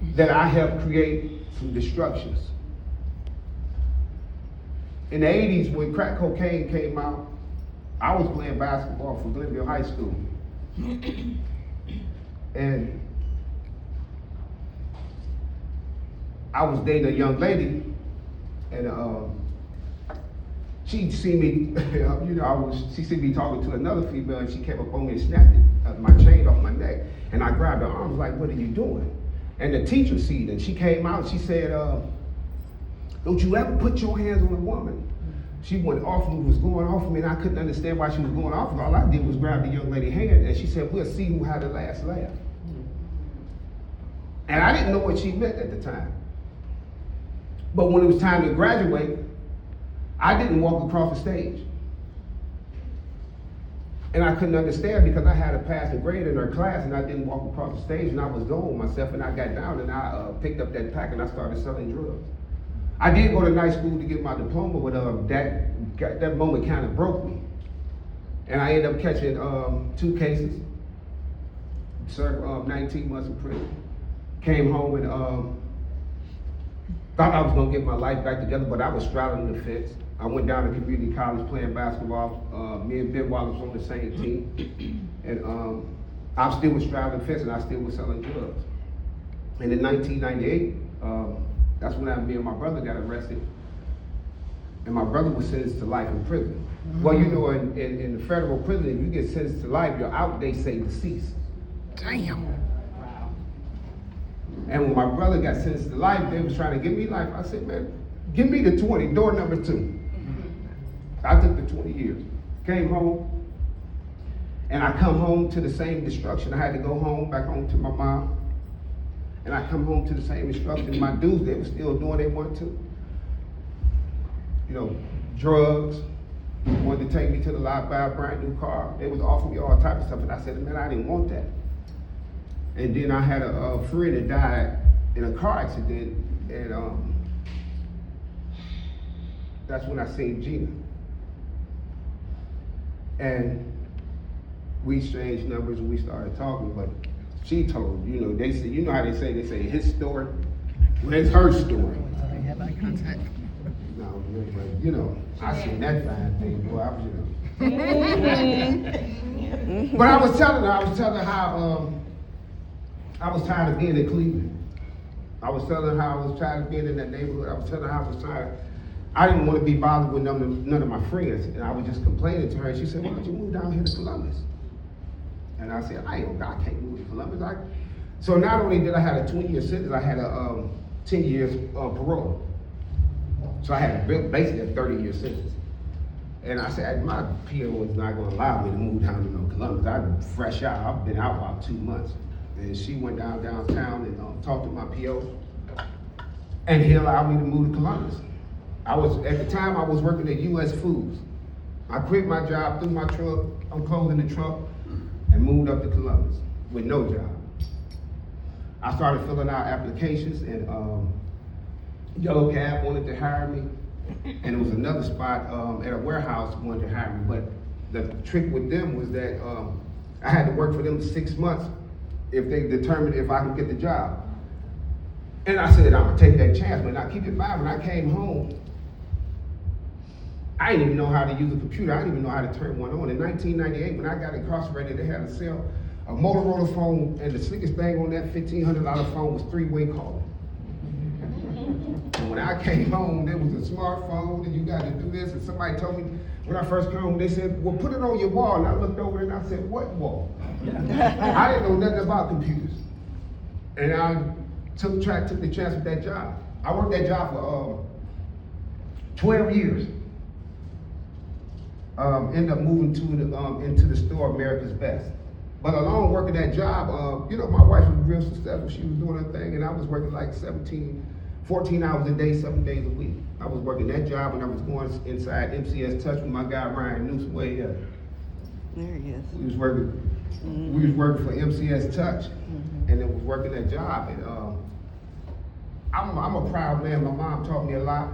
that I helped create some destructions. In the 80s, when crack cocaine came out, I was playing basketball for Glenville High School. And I was dating a young lady, and she seen me, she seen me talking to another female, and she came up on me and snapped my chain off my neck, and I grabbed her arms like, "What are you doing?" And the teacher seen it, and she came out and she said, "Don't you ever put your hands on a woman." She went off and was going off of me, and I couldn't understand why she was going off. All I did was grab the young lady's hand, and she said, "We'll see who had the last laugh." And I didn't know what she meant at the time. But when it was time to graduate, I didn't walk across the stage. And I couldn't understand because I had a passing grade in her class, and I didn't walk across the stage, and I was going myself, and I got down and I picked up that pack and I started selling drugs. I did go to night school to get my diploma, but that moment kind of broke me. And I ended up catching 2 cases, served 19 months in prison. Came home and thought I was gonna get my life back together, but I was straddling the fence. I went down to community college playing basketball. Me and Ben Wallace was on the same team. And I still was straddling the fence, and I still was selling drugs. And in 1998, that's when me and my brother got arrested. And my brother was sentenced to life in prison. Mm-hmm. Well, in the federal prison, if you get sentenced to life, you're out, they say deceased. Damn. Wow. And when my brother got sentenced to life, they was trying to give me life. I said, "Man, give me the 20, door number 2. I took the 20 years. Came home, and I come home to the same destruction. I had to go home, back home to my mom. And I come home to the same destruction. My dudes, they were still doing what they wanted to. Drugs. Wanted to take me to the lot, buy a brand new car. They was offering me all types of stuff, and I said, "Man, I didn't want that." And then I had a friend that died in a car accident, and that's when I seen Gina. And we exchanged numbers and we started talking, but she told, they say, how they say his story? Well, it's her story. They had eye contact. No, but I seen that fine thing, boy, I was, But I was telling her how I was tired of being in Cleveland. I was telling her how I was tired of being in that neighborhood. I was telling her how I was tired. I didn't want to be bothered with none of my friends, and I was just complaining to her. She said, "Why don't you move down here to Columbus?" And I said, I can't move to Columbus. So not only did I have a 20-year sentence, I had a 10 years parole. So I had basically a 30-year sentence. And I said, my PO is not going to allow me to move down to Columbus. I'm fresh out. I've been out about 2 months. And she went downtown and talked to my PO. And he allowed me to move to Columbus. At the time, I was working at U.S. Foods. I quit my job, threw my truck, I'm closing the truck, and moved up to Columbus with no job. I started filling out applications, and Yellow Cab wanted to hire me, and it was another spot at a warehouse wanted to hire me, but the trick with them was that I had to work for them 6 months if they determined if I could get the job. And I said, I'm gonna take that chance, but now keep in mind, when I came home, I didn't even know how to use a computer. I didn't even know how to turn one on. In 1998, when I got incarcerated, they had to sell a Motorola phone, and the slickest thing on that $1,500 phone was 3-way calling. And when I came home, there was a smartphone, and you got to do this, and somebody told me, when I first came home, they said, well, put it on your wall. And I looked over and I said, what wall? I didn't know nothing about computers. And I took the chance with that job. I worked that job for 12 years. Ended up moving into the store America's Best. But along working that job, my wife was real successful. She was doing her thing, and I was working like 14 hours a day, 7 days a week. I was working that job, and I was going inside MCS Touch with my guy Ryan Newsom way here. There he is. We was working for MCS Touch, and it was working that job. And I'm a proud man. My mom taught me a lot.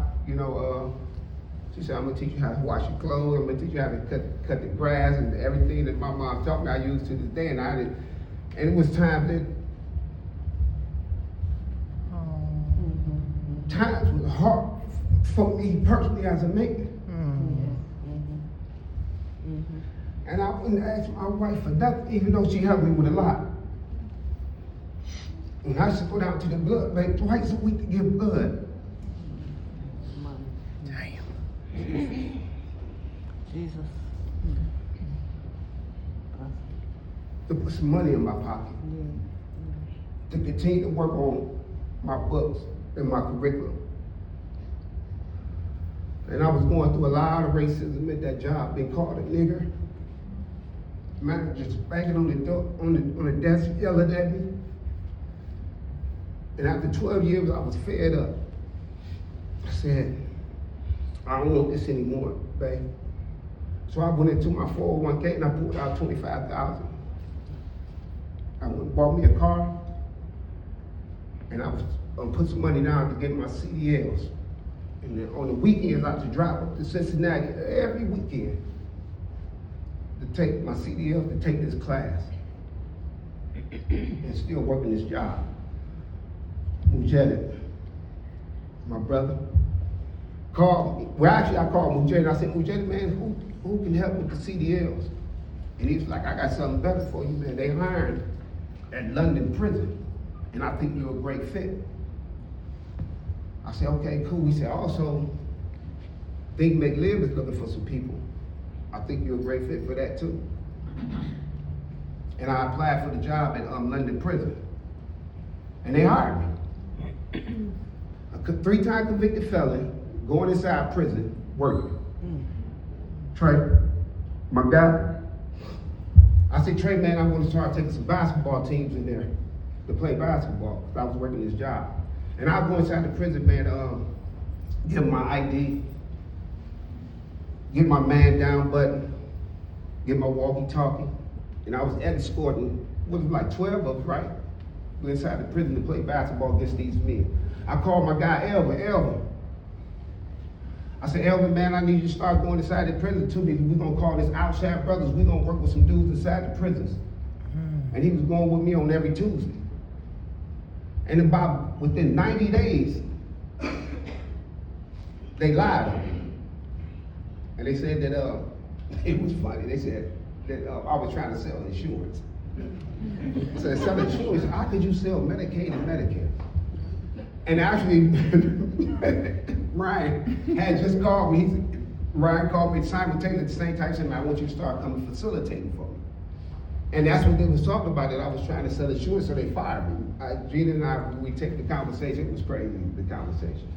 She said, I'm gonna teach you how to wash your clothes. I'm gonna teach you how to cut the grass, and everything that my mom taught me I use to this day. And it was time that times was hard for me personally as a man. And I wouldn't ask my wife for nothing, even though she helped me with a lot. And I used to go down to the blood bank twice a week to give blood. Damn. Jesus. To put some money in my pocket. To continue to work on my books and my curriculum. And I was going through a lot of racism at that job, being called a nigger. Managers banging on the door, on the desk, yelling at me. And after 12 years, I was fed up. I said, I don't want this anymore, babe. So I went into my 401k and I pulled out $25,000. I went and bought me a car, and I was put some money down to get my CDLs. And then on the weekends, I used to drive up to Cincinnati every weekend to take my CDLs to take this class and still working this job. Mujahid, my brother, called me. Well, actually, I called Mujahid. I said, Mujahid, man, who can help with the CDLs? And he was like, I got something better for you, man. They hired at London prison, and I think you're a great fit. I said, okay, cool. He said, also, Think Make Live is looking for some people. I think you're a great fit for that too. And I applied for the job at London prison, and they hired me. A 3-time convicted felon, going inside prison, working. Trey, my guy, I said, Trey, man, I want to start taking some basketball teams in there to play basketball, because I was working this job. And I was going inside the prison, man, give them my ID, get my man down button, get my walkie-talkie, and I was escorting, what was it, like 12 of us, right? Went inside the prison to play basketball against these men. I called my guy, Elvin. I said, Elvin, man, I need you to start going inside the prison too, because we're gonna call this Outside Brothers. We're gonna work with some dudes inside the prisons. And he was going with me on every Tuesday. And about within 90 days, they lied on me. And they said that, it was funny, they said that I was trying to sell insurance. So sell insurance, how could you sell Medicaid and Medicare? And actually, Ryan had just called me. Ryan called me simultaneously at the same time, saying, I want you to start coming facilitating for me. And that's what they was talking about, that I was trying to sell insurance, so they fired me. Gina and I, we take the conversation, it was crazy, the conversation.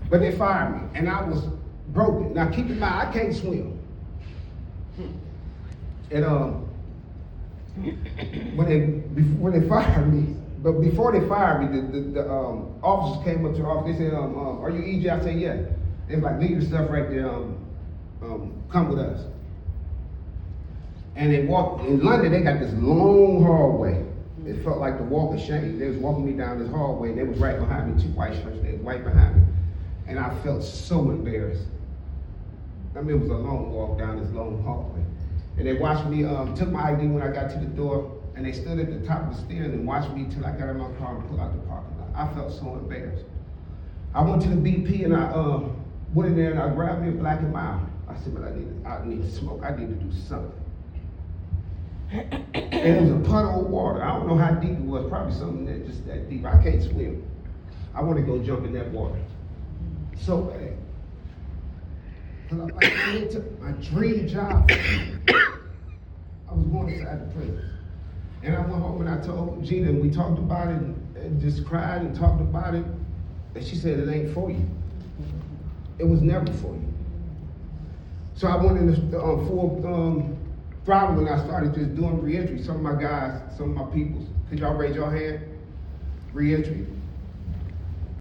But they fired me, and I was broken. Now keep in mind, I can't swim. And when they fired me, but before they fired me, the officers came up to the office. They said, are you EJ? I said, yeah. They was like, leave your stuff right there, come with us. And they walked, in London, they got this long hallway. It felt like the walk of shame. They was walking me down this hallway, and they was right behind me, 2 white shirts, they was right behind me. And I felt so embarrassed. I mean, it was a long walk down this long hallway. And they watched me, took my ID when I got to the door, and they stood at the top of the stairs and watched me till I got in my car and pulled out the parking lot. I felt so embarrassed. I went to the BP and I went in there and I grabbed me a Black and Mild. I said, but I need to smoke, I need to do something. And it was a puddle of water. I don't know how deep it was, probably something that just that deep. I can't swim. I want to go jump in that water. So bad. Because I went to my dream job. I was going inside the prison. And I went home and I told Gina, and we talked about it and just cried and talked about it. And she said, it ain't for you. It was never for you. So I went in the full throttle when I started just doing reentry. Some of my guys, some of my peoples, could y'all raise your hand? Reentry.